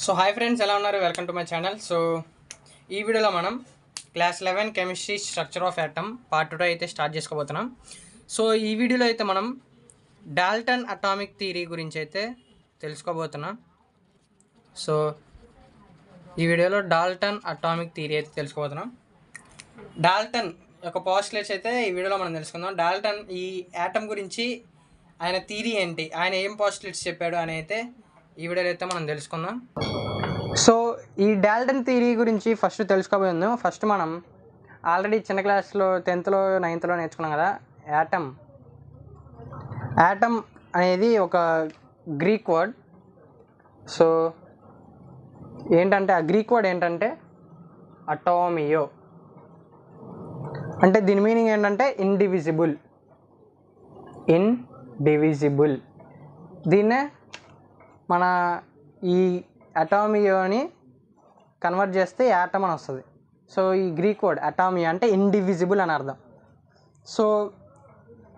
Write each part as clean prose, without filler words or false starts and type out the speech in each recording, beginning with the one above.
So hi friends, ఎలా ఉన్నారు? Welcome to my channel. So ఈ వీడియోలో మనం class 11 chemistry structure of atom part 2 అయితే స్టార్ట్ చేసుకోబోతున్నాం. సో ఈ వీడియోలో అయితే మనం డాల్టన్ అటామిక్ థియరీ గురించి అయితే తెలుసుకోబోతున్నాం. సో ఈ వీడియోలో డాల్టన్ అటామిక్ థియరీ అయితే తెలుసుకోబోతున్నాం. డాల్టన్ యొక్క పోస్టులేట్స్ అయితే ఈ వీడియోలో మనం తెలుసుకుందాం. డాల్టన్ ఈ యాటమ్ గురించి ఆయన థియరీ ఏంటి, ఆయన ఏం పోస్టులేట్స్ చెప్పాడు అని అయితే ఈ వీడియోలో అయితే మనం తెలుసుకుందాం. సో ఈ డాల్టన్ థియరీ గురించి ఫస్ట్ తెలుసుకోబోయింది. ఫస్ట్ మనం ఆల్రెడీ చిన్న క్లాస్లో 10th, 9th నేర్చుకున్నాం కదా. యాటమ్ అనేది ఒక గ్రీక్ వర్డ్. సో ఏంటంటే ఆ గ్రీక్ వర్డ్ ఏంటంటే అటామియో, అంటే దీని మీనింగ్ ఏంటంటే ఇండివిజిబుల్. దీన్నే మన ఈ అటామియోని కన్వర్ట్ చేస్తే యాటమ్ అని వస్తుంది. సో ఈ గ్రీక్ వర్డ్ అటామియో అంటే ఇండివిజిబుల్ అని అర్థం. సో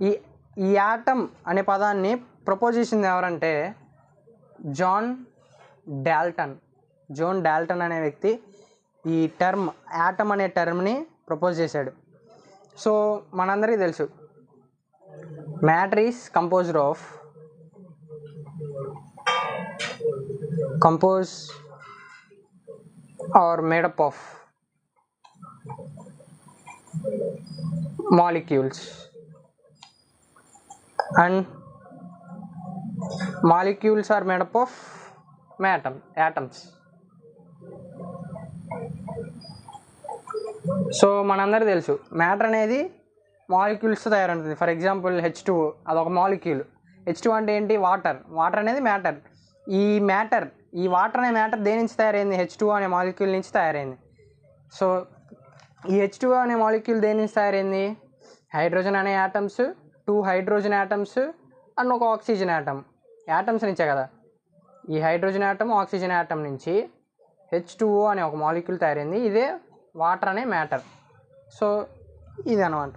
ఈ యాటమ్ అనే పదాన్ని ప్రపోజ్ చేసింది ఎవరంటే జాన్ డాల్టన్ అనే వ్యక్తి ఈ టర్మ్ యాటమ్ అనే టర్మ్ని ప్రపోజ్ చేశాడు. సో మనందరికీ తెలుసు matter is composed or made up of molecules, and molecules are made up of atoms. So మనందరికీ తెలుసు మ్యాటర్ అనేది మాలిక్యూల్స్తో తయారవుతుంది. ఫర్ ఎగ్జాంపుల్ H2O, అదొక మాలిక్యూల్. H2 అంటే ఏంటి? వాటర్ అనేది మ్యాటర్. ఈ వాటర్ అనే మ్యాటర్ దేని నుంచి తయారైంది? H2O అనే మాలిక్యూల్ నుంచి తయారైంది. సో ఈ H2O అనే మాలిక్యూల్ దేని నుంచి తయారైంది? హైడ్రోజన్ అనే యాటమ్స్, 2 హైడ్రోజన్ యాటమ్స్ అండ్ ఒక ఆక్సిజన్ యాటమ్స్ నుంచే కదా. ఈ హైడ్రోజన్ యాటమ్, ఆక్సిజన్ యాటమ్ నుంచి H2O అనే ఒక మాలిక్యూల్ తయారైంది. ఇదే వాటర్ అనే మ్యాటర్. సో ఇది అనమాట.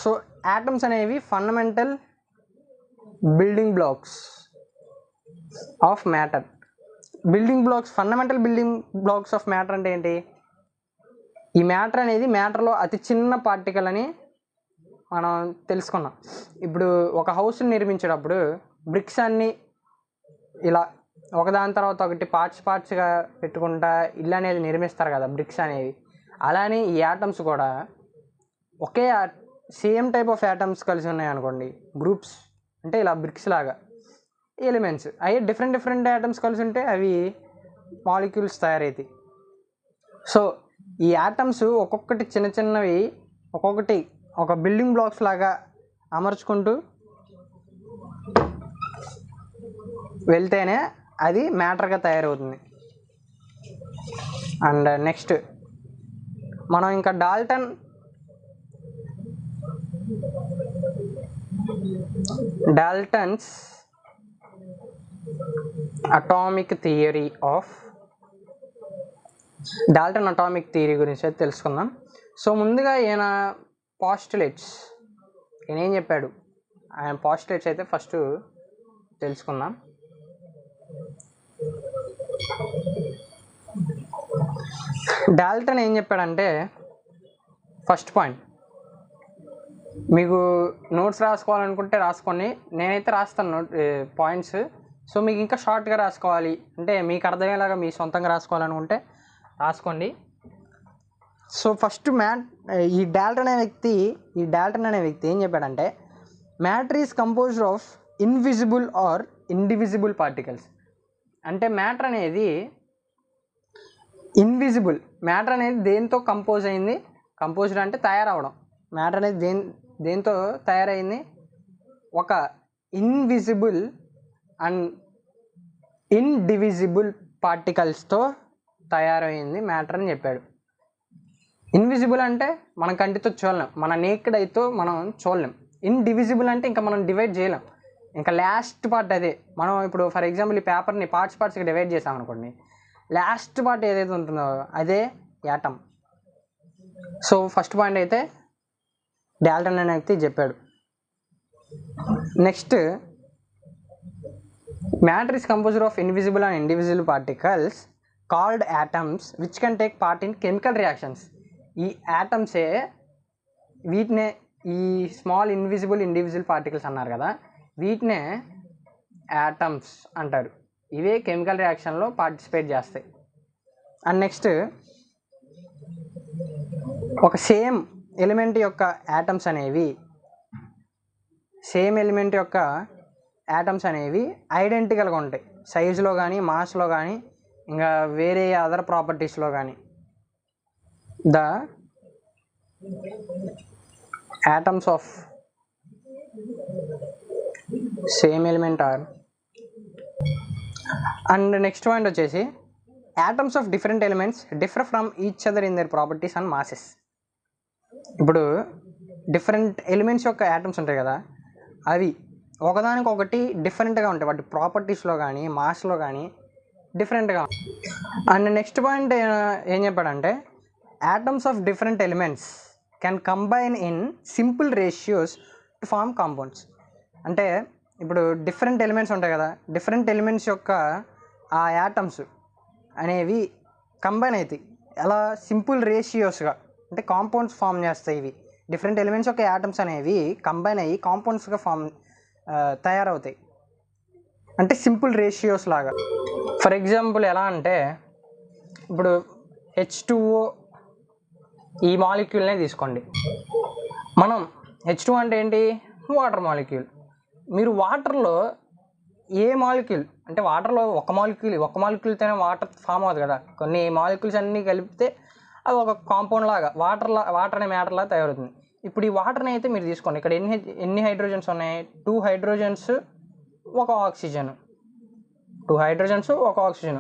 సో యాటమ్స్ అనేవి fundamental building blocks of matter. Fundamental building blocks of matter అంటే ఏంటి? ఈ మ్యాటర్ అనేది మ్యాటర్లో అతి చిన్న పార్టికల్ అని మనం తెలుసుకున్నాం. ఇప్పుడు ఒక హౌస్ని నిర్మించేటప్పుడు బ్రిక్స్ అన్నీ ఇలా ఒకదాని తర్వాత ఒకటి పార్ట్స్గా పెట్టుకుంటా ఇల్లు అనేది నిర్మిస్తారు కదా, బ్రిక్స్ అనేవి. అలానే ఈ యాటమ్స్ కూడా ఒకే సేమ్ టైప్ ఆఫ్ యాటమ్స్ కలిసి ఉన్నాయి అనుకోండి, గ్రూప్స్ అంటే ఇలా బ్రిక్స్ లాగా ఎలిమెంట్స్ అవి డిఫరెంట్ యాటమ్స్ కలిసి ఉంటే అవి మాలిక్యూల్స్ తయారవుతాయి. సో ఈ యాటమ్స్ ఒక్కొక్కటి చిన్నవి ఒక్కొక్కటి ఒక బిల్డింగ్ బ్లాక్స్ లాగా అమర్చుకుంటూ వెళ్తేనే అది మ్యాటర్గా తయారవుతుంది. అండ్ నెక్స్ట్ మనం ఇంకా డాల్టన్స్ అటామిక్ థియరీ గురించి అయితే తెలుసుకుందాం. సో ముందుగా ఈయన ఏం చెప్పాడు, ఆయన పాస్టులేట్స్ అయితే ఫస్ట్ తెలుసుకుందాం. డాల్టన్ ఏం చెప్పాడంటే, ఫస్ట్ పాయింట్, మీకు నోట్స్ రాసుకోవాలనుకుంటే రాసుకోండి, నేనైతే రాస్తాను పాయింట్స్. సో మీకు ఇంకా షార్ట్గా రాసుకోవాలి అంటే మీకు అర్థమయ్యేలాగా మీ సొంతంగా రాసుకోవాలనుకుంటే రాసుకోండి. సో ఫస్ట్ ఈ డాల్టన్ అనే వ్యక్తి ఏం చెప్పాడంటే, matter is composed of invisible or indivisible particles. అంటే మ్యాటర్ అనేది ఇన్విజిబుల్. మ్యాటర్ అనేది దేంతో కంపోజ్డ్ అంటే తయారవడం. మ్యాటర్ అనేది దేంతో తయారైంది? ఒక ఇన్విజిబుల్ అండ్ ఇండివిజిబుల్ పార్టికల్స్తో తయారైంది మ్యాటర్ అని చెప్పాడు. ఇన్విజిబుల్ అంటే మనం కంటితో చూడలేం, మన నేకెడ్ అయితే మనం చూడలేం. ఇండివిజిబుల్ అంటే ఇంకా మనం డివైడ్ చేయలేం. ఇంకా లాస్ట్ పార్ట్ అదే. మనం ఇప్పుడు ఫర్ ఎగ్జాంపుల్ ఈ పేపర్ని పార్ట్స్గా డివైడ్ చేసామనుకోండి, లాస్ట్ పార్ట్ ఏదైతే ఉంటుందో అదే యాటమ్. సో ఫస్ట్ పాయింట్ అయితే డాల్టన్ అనే వ్యక్తి చెప్పాడు. Next matter is composed of invisible and indivisible particles called atoms which can take part in chemical reactions. ఈ యాటమ్సే వీటినే ఈ స్మాల్ ఇన్విజిబుల్ ఇండివిజిబుల్ పార్టికల్స్ అన్నారు కదా, వీటినే యాటమ్స్ అంటారు. ఇవే కెమికల్ రియాక్షన్లో పార్టిసిపేట్ చేస్తాయి. అండ్ నెక్స్ట్ ఒక సేమ్ ఎలిమెంట్ యొక్క యాటమ్స్ అనేవి ఐడెంటికల్గా ఉంటాయి, సైజులో కానీ మాస్లో కానీ ఇంకా వేరే అదర్ ప్రాపర్టీస్లో కానీ. The atoms of same element are. And next point వచ్చేసి atoms of different elements differ from each other in their properties and masses. ఇప్పుడు డిఫరెంట్ ఎలిమెంట్స్ యొక్క యాటమ్స్ ఉంటాయి కదా, అవి ఒకదానికొకటి డిఫరెంట్గా ఉంటాయి, వాటి ప్రాపర్టీస్లో కానీ మాస్లో కానీ డిఫరెంట్గా. అండ్ నెక్స్ట్ పాయింట్ ఏం చెప్పాడంటే atoms of different elements can combine in simple ratios to form compounds. అంటే ఇప్పుడు డిఫరెంట్ ఎలిమెంట్స్ ఉంటాయి కదా, డిఫరెంట్ ఎలిమెంట్స్ యొక్క ఆ యాటమ్స్ అనేవి కంబైన్ అవుతాయి. ఎలా? సింపుల్ రేషియోస్గా, అంటే కాంపౌండ్స్ ఫామ్ చేస్తాయి. ఇవి డిఫరెంట్ ఎలిమెంట్స్ యొక్క యాటమ్స్ అనేవి కంబైన్ అయ్యి కాంపౌండ్స్గా తయారవుతాయి, అంటే సింపుల్ రేషియోస్ లాగా. ఫర్ ఎగ్జాంపుల్ ఎలా అంటే ఇప్పుడు H2O ఈ మాలిక్యూల్నే తీసుకోండి. మనం H2 అంటే ఏంటి? Water molecule. మీరు వాటర్లో ఏ మాలిక్యూల్, అంటే వాటర్లో ఒక మాలిక్యూల్తోనే వాటర్ ఫామ్ అవుతుంది కదా, కొన్ని మాలిక్యూల్స్ అన్నీ కలిపితే అది ఒక కాంపౌండ్ లాగా వాటర్ అనే మ్యాటర్ లాగా తయారవుతుంది. ఇప్పుడు ఈ వాటర్ని అయితే మీరు తీసుకోండి, ఇక్కడ ఎన్ని హైడ్రోజన్స్ ఉన్నాయి? 2 హైడ్రోజన్స్ 1 ఆక్సిజన్, 2 హైడ్రోజన్స్ 1 ఆక్సిజన్.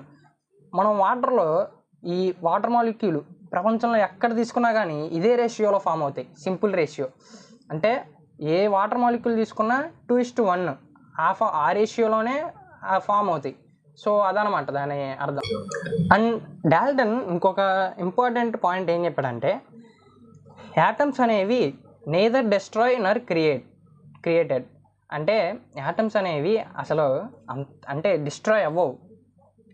మనం వాటర్లో ఈ వాటర్ మాలిక్యూల్ ప్రపంచంలో ఎక్కడ తీసుకున్నా కానీ ఇదే రేషియోలో ఫామ్ అవుతాయి, సింపుల్ రేషియో. అంటే ఏ వాటర్ మాలిక్యూల్ తీసుకున్నా 2:1 ఆ రేషియోలోనే ఫామ్ అవుతాయి. సో అదనమాట దాని అర్థం. అండ్ డాల్టన్ ఇంకొక ఇంపార్టెంట్ పాయింట్ ఏం చెప్పాడంటే యాటమ్స్ అనేవి నేదర్ డెస్ట్రాయ్ నర్ క్రియేటెడ్. అంటే యాటమ్స్ అనేవి అసలు అంటే డిస్ట్రాయ్ అవ్వవు.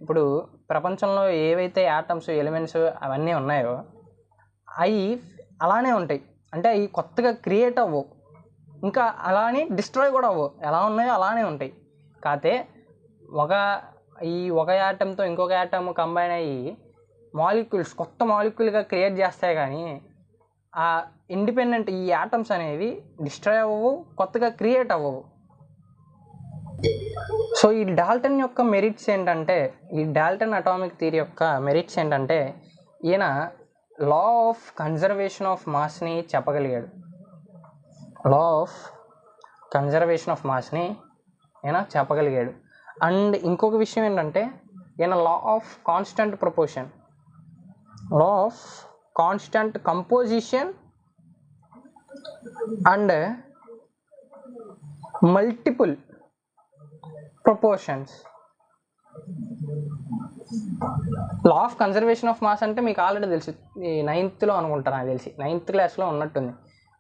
ఇప్పుడు ప్రపంచంలో ఏవైతే యాటమ్స్ ఎలిమెంట్స్ అవన్నీ ఉన్నాయో అవి అలానే ఉంటాయి, అంటే అవి కొత్తగా క్రియేట్ అవ్వవు, ఇంకా అలానే డిస్ట్రాయ్ కూడా అవ్వవు, ఎలా ఉన్నాయో అలానే ఉంటాయి. కాకపోతే ఒక యాటమ్తో ఇంకొక యాటమ్ కంబైన్ అయ్యి మాలిక్యూల్స్ కొత్త మాలిక్యూల్గా క్రియేట్ చేస్తాయి, కానీ ఆ ఇండిపెండెంట్ ఈ యాటమ్స్ అనేవి డిస్ట్రాయ్ అవ్వవు, కొత్తగా క్రియేట్ అవ్వవు. సో ఈ డాల్టన్ యొక్క మెరిట్స్ ఏంటంటే, ఈ డాల్టన్ అటామిక్ థియరీ యొక్క మెరిట్స్ ఏంటంటే ఈయన లా ఆఫ్ కన్జర్వేషన్ ఆఫ్ మాస్ని చెప్పగలిగాడు. లా ఆఫ్ కన్జర్వేషన్ ఆఫ్ మాస్ని ఈయన చెప్పగలిగాడు. అండ్ ఇంకొక విషయం ఏంటంటే ఈయన law of constant proportion, law of constant composition and multiple proportions. Law of conservation of mass అంటే మీకు ఆల్రెడీ తెలుసు, ఈ 9th అనుకుంటా, నాకు తెలిసి 9th క్లాస్లో ఉన్నట్టుంది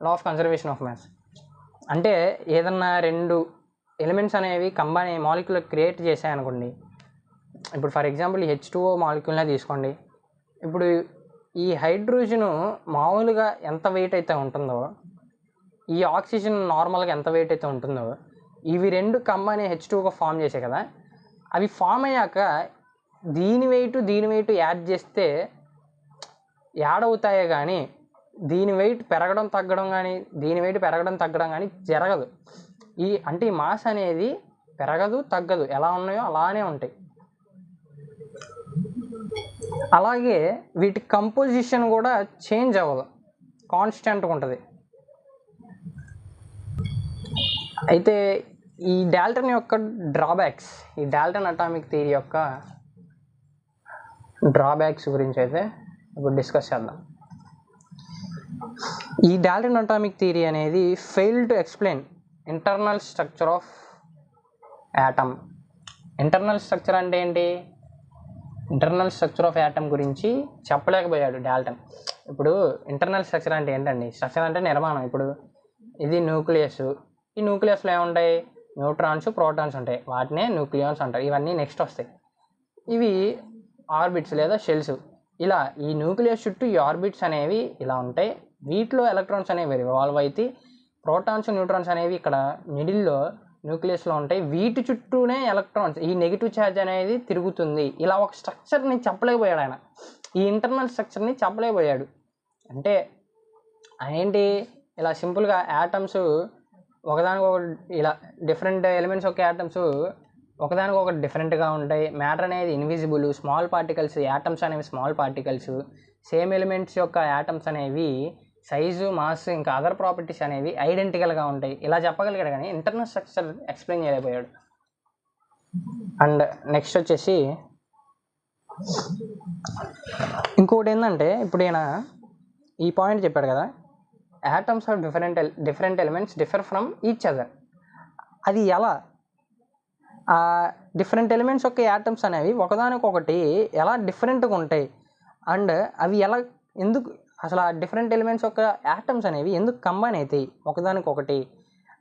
లా ఆఫ్ కన్జర్వేషన్ ఆఫ్ మాస్. అంటే ఏదన్నా 2 ఎలిమెంట్స్ అనేవి కంబైన్ మాలిక్యూల్ క్రియేట్ చేశాయనుకోండి, ఇప్పుడు ఫర్ ఎగ్జాంపుల్ ఈ H2O మాలిక్యూల్నే తీసుకోండి. ఇప్పుడు ఈ హైడ్రోజను మామూలుగా ఎంత వెయిట్ అయితే ఉంటుందో, ఈ ఆక్సిజన్ నార్మల్గా ఎంత వెయిట్ అయితే ఉంటుందో, ఇవి 2 కంబైన్ H2Oగా ఫామ్ చేసాయి కదా, అవి ఫామ్ అయ్యాక దీని వెయిట్ యాడ్ చేస్తే యాడ్ అవుతాయే కానీ దీని వెయిట్ పెరగడం తగ్గడం కానీ జరగదు. అంటే ఈ మాస్ అనేది పెరగదు తగ్గదు, ఎలా ఉన్నాయో అలానే ఉంటాయి. అలాగే వీటి కంపోజిషన్ కూడా చేంజ్ అవ్వదు, కాన్స్టెంట్గా ఉంటుంది. అయితే ఈ డాల్టన్ యొక్క డ్రాబ్యాక్స్, ఈ డాల్టన్ అటామిక్ థియరీ యొక్క డ్రాబ్యాక్స్ గురించి అయితే ఇప్పుడు డిస్కస్ చేద్దాం. ఈ డాల్టన్ అటామిక్ థియరీ అనేది fail to explain internal structure of atom. Internal structure అంటే ఏంటి? ఇంటర్నల్ స్ట్రక్చర్ ఆఫ్ యాటమ్ గురించి చెప్పలేకపోయాడు డాల్టన్. ఇప్పుడు ఇంటర్నల్ స్ట్రక్చర్ అంటే ఏంటండి? స్ట్రక్చర్ అంటే నిర్మాణం. ఇప్పుడు ఇది న్యూక్లియస్, ఈ న్యూక్లియస్లో ఏముంటాయి? న్యూట్రాన్స్, ప్రోటాన్స్ ఉంటాయి, వాటినే న్యూక్లియాన్స్ అంటారు. ఇవన్నీ నెక్స్ట్ వస్తాయి. ఇవి ఆర్బిట్స్ లేదా షెల్స్. ఇలా ఈ న్యూక్లియస్ చుట్టూ ఈ ఆర్బిట్స్ అనేవి ఇలా ఉంటాయి. వీటిలో ఎలక్ట్రాన్స్ అనేవి రివాల్వ్ అయితే ప్రోటాన్స్, న్యూట్రాన్స్ అనేవి ఇక్కడ మిడిల్లో న్యూక్లియస్లో ఉంటాయి. వీటి చుట్టూనే ఎలక్ట్రాన్స్, ఈ నెగిటివ్ ఛార్జ్ అనేది తిరుగుతుంది. ఇలా ఒక స్ట్రక్చర్ని చెప్పలేకపోయాడు ఆయన, ఈ ఇంటర్నల్ స్ట్రక్చర్ని చెప్పలేకపోయాడు. అంటే ఏంటి, ఇలా సింపుల్గా యాటమ్స్ ఒకదానికొకటి ఇలా డిఫరెంట్ ఎలిమెంట్స్ యొక్క యాటమ్స్ ఒకదానికొకటి డిఫరెంట్గా ఉంటాయి. మ్యాటర్ అనేది ఇన్విజిబుల్, స్మాల్ పార్టికల్స్, యాటమ్స్ అనేవి స్మాల్ పార్టికల్స్. సేమ్ ఎలిమెంట్స్ యొక్క యాటమ్స్ అనేవి సైజు, మాస్, ఇంకా అదర్ ప్రాపర్టీస్ అనేవి ఐడెంటికల్గా ఉంటాయి. ఇలా చెప్పగలిగాడు కానీ ఇంటర్నల్ స్ట్రక్చర్ ఎక్స్ప్లెయిన్ చేయలేకపోయాడు. అండ్ నెక్స్ట్ వచ్చేసి ఇంకోటి ఏంటంటే, ఇప్పుడు ఈయన ఈ పాయింట్ చెప్పాడు కదా, atoms are different elements differ from each other. అది ఎలా, ఆ డిఫరెంట్ ఎలిమెంట్స్ యొక్క యాటమ్స్ అనేవి ఒకదానికొకటి ఎలా డిఫరెంట్గా ఉంటాయి, అండ్ అవి ఎలా, ఎందుకు అసలు ఆ డిఫరెంట్ ఎలిమెంట్స్ యొక్క యాటమ్స్ అనేవి ఎందుకు కంబైన్ అవుతాయి ఒకదానికొకటి,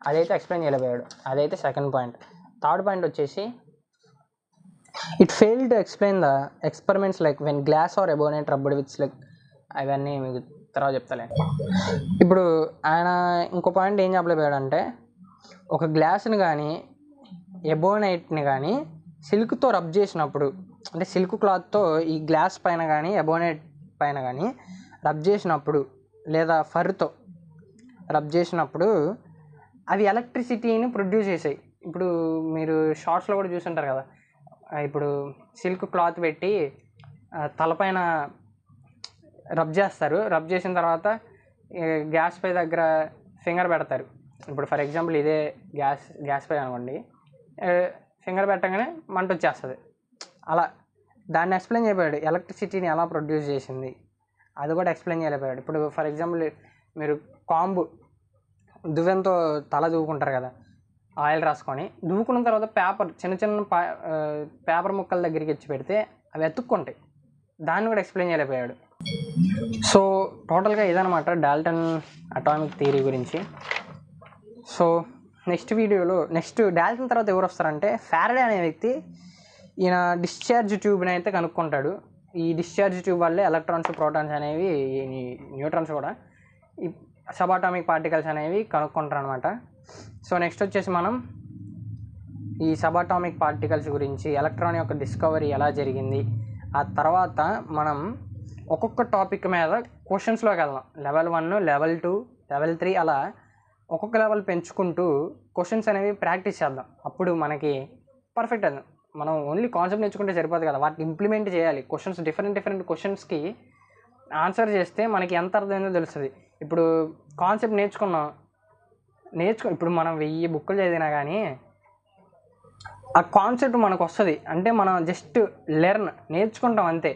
అదైతే ఎక్స్ప్లెయిన్ చేయలేకపోయాడు. అదైతే సెకండ్ పాయింట్. థర్డ్ పాయింట్ వచ్చేసి it fail to explain the experiments like when glass or ebonite rubbed with like. అవన్నీ మీకు తర్వాత చెప్తాలే. ఇప్పుడు ఆయన ఇంకో పాయింట్ ఏం చెప్పలేకపోయాడంటే, ఒక గ్లాస్ని కానీ ఎబోనైట్ని కానీ సిల్క్తో రబ్ చేసినప్పుడు, అంటే సిల్క్ క్లాత్తో ఈ గ్లాస్ పైన కానీ ఎబోనైట్ పైన కానీ రబ్ చేసినప్పుడు, లేదా ఫర్తో రబ్ చేసినప్పుడు అవి ఎలక్ట్రిసిటీని ప్రొడ్యూస్ చేసాయి. ఇప్పుడు మీరు షార్ట్స్లో కూడా చూసుంటారు కదా, ఇప్పుడు సిల్క్ క్లాత్ పెట్టి తలపైన రబ్ చేస్తారు. రబ్ చేసిన తర్వాత గ్యాస్ పై దగ్గర ఫింగర్ పెడతారు. ఇప్పుడు ఫర్ ఎగ్జాంపుల్ ఇదే గ్యాస్ పై అనుకోండి, ఫింగర్ పెట్టగానే మంట వచ్చేస్తుంది. అలా దాన్ని ఎక్స్ప్లెయిన్ చేయలేకపోయాడు. ఎలక్ట్రిసిటీని ఎలా ప్రొడ్యూస్ చేసింది అది కూడా ఎక్స్ప్లెయిన్ చేయలేకపోయాడు. ఇప్పుడు ఫర్ ఎగ్జాంపుల్ మీరు కాంబు దువ్వెంతో తల దువ్వుకుంటారు కదా, ఆయిల్ రాసుకొని, దువ్వుకున్న తర్వాత చిన్న చిన్న పేపర్ ముక్కల దగ్గరికి వచ్చి పెడితే అవి ఎత్తుక్కుంటాయి. దాన్ని కూడా ఎక్స్ప్లెయిన్ చేయలేకపోయాడు. సో టోటల్గా ఇదనమాట డాల్టన్ అటామిక్ థియరీ గురించి. సో నెక్స్ట్ వీడియోలో డాల్టన్ తర్వాత ఎవరు వస్తారంటే, ఫారడే అనే వ్యక్తి, ఈయన డిశ్చార్జ్ ట్యూబ్ని అయితే కనుక్కుంటాడు. ఈ డిశ్చార్జ్ ట్యూబ్ వల్లే ఎలక్ట్రాన్స్, ప్రోటాన్స్ అనేవి, న్యూట్రాన్స్ కూడా, ఈ సబాటామిక్ పార్టికల్స్ అనేవి కనుక్కుంటారు అనమాట. సో నెక్స్ట్ వచ్చేసి మనం ఈ సబాటామిక్ పార్టికల్స్ గురించి, ఎలక్ట్రాన్ యొక్క డిస్కవరీ ఎలా జరిగింది, ఆ తర్వాత మనం ఒక్కొక్క టాపిక్ మీద క్వశ్చన్స్లోకి వెళ్దాం. లెవెల్ 1, లెవెల్ 2, లెవెల్ 3 అలా ఒక్కొక్క లెవెల్ పెంచుకుంటూ క్వశ్చన్స్ అనేవి ప్రాక్టీస్ చేద్దాం. అప్పుడు మనకి పర్ఫెక్ట్ అవుతుంది. మనం ఓన్లీ కాన్సెప్ట్ నేర్చుకుంటే సరిపోదు కదా, వాటిని ఇంప్లిమెంట్ చేయాలి. క్వశ్చన్స్ డిఫరెంట్ క్వశ్చన్స్కి ఆన్సర్ చేస్తే మనకి ఎంత అర్థమైందో తెలుస్తుంది. ఇప్పుడు కాన్సెప్ట్ ఇప్పుడు మనం 1000 బుక్కులు చదివినా కానీ ఆ కాన్సెప్ట్ మనకు వస్తుంది. అంటే మనం జస్ట్ నేర్చుకుంటాం అంతే,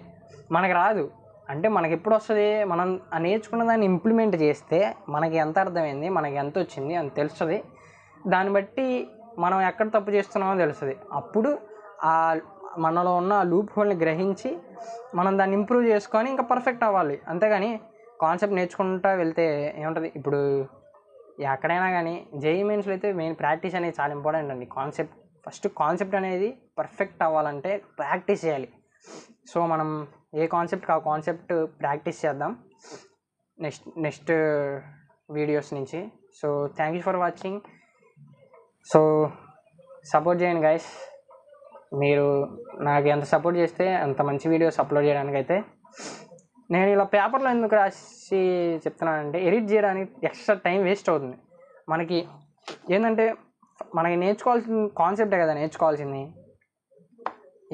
మనకు రాదు. అంటే మనకి ఎప్పుడు వస్తుంది, మనం ఆ నేర్చుకున్న దాన్ని ఇంప్లిమెంట్ చేస్తే మనకి ఎంత అర్థమైంది, మనకి ఎంత వచ్చింది అని తెలుస్తుంది. దాన్ని బట్టి మనం ఎక్కడ తప్పు చేస్తున్నామో తెలుస్తుంది. అప్పుడు ఆ మనలో ఉన్న లూప్ హోల్ని గ్రహించి మనం దాన్ని ఇంప్రూవ్ చేసుకొని ఇంకా పర్ఫెక్ట్ అవ్వాలి. అంతేగాని కాన్సెప్ట్ నేర్చుకుంటూ వెళ్తే ఏముంటుంది. ఇప్పుడు ఎక్కడైనా కానీ జేఈఈ మెయిన్స్లో అయితే మెయిన్ ప్రాక్టీస్ అనేది చాలా ఇంపార్టెంట్ అండి. ఫస్ట్ కాన్సెప్ట్ అనేది పర్ఫెక్ట్ అవ్వాలంటే ప్రాక్టీస్ చేయాలి. సో మనం ఏ కాన్సెప్ట్ ఆ కాన్సెప్ట్ ప్రాక్టీస్ చేద్దాం నెక్స్ట్ వీడియోస్ నుంచి. So thank you for watching. So support చేయండి గైస్. మీరు నాకు ఎంత సపోర్ట్ చేస్తే అంత మంచి వీడియోస్ అప్లోడ్ చేయడానికి అయితే. నేను ఇలా పేపర్లో ఎందుకు రాసి చెప్తున్నానంటే, ఎడిట్ చేయడానికి ఎక్స్ట్రా టైం వేస్ట్ అవుతుంది. మనకి ఏంటంటే, మనకి నేర్చుకోవాల్సిన కాన్సెప్టే కదా నేర్చుకోవాల్సింది.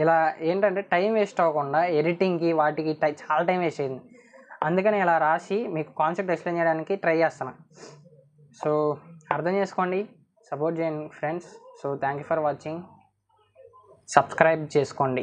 ఇలా ఏంటంటే టైం వేస్ట్ అవ్వకుండా ఎడిటింగ్కి వాటికి చాలా టైం వేస్ట్ అయింది. అందుకని ఇలా రాసి మీకు కాన్సెప్ట్ ఎక్స్ప్లెయిన్ చేయడానికి ట్రై చేస్తాను. సో అర్థం చేసుకోండి, సపోర్ట్ చేయండి friends. So thank you for watching. Subscribe చేసుకోండి.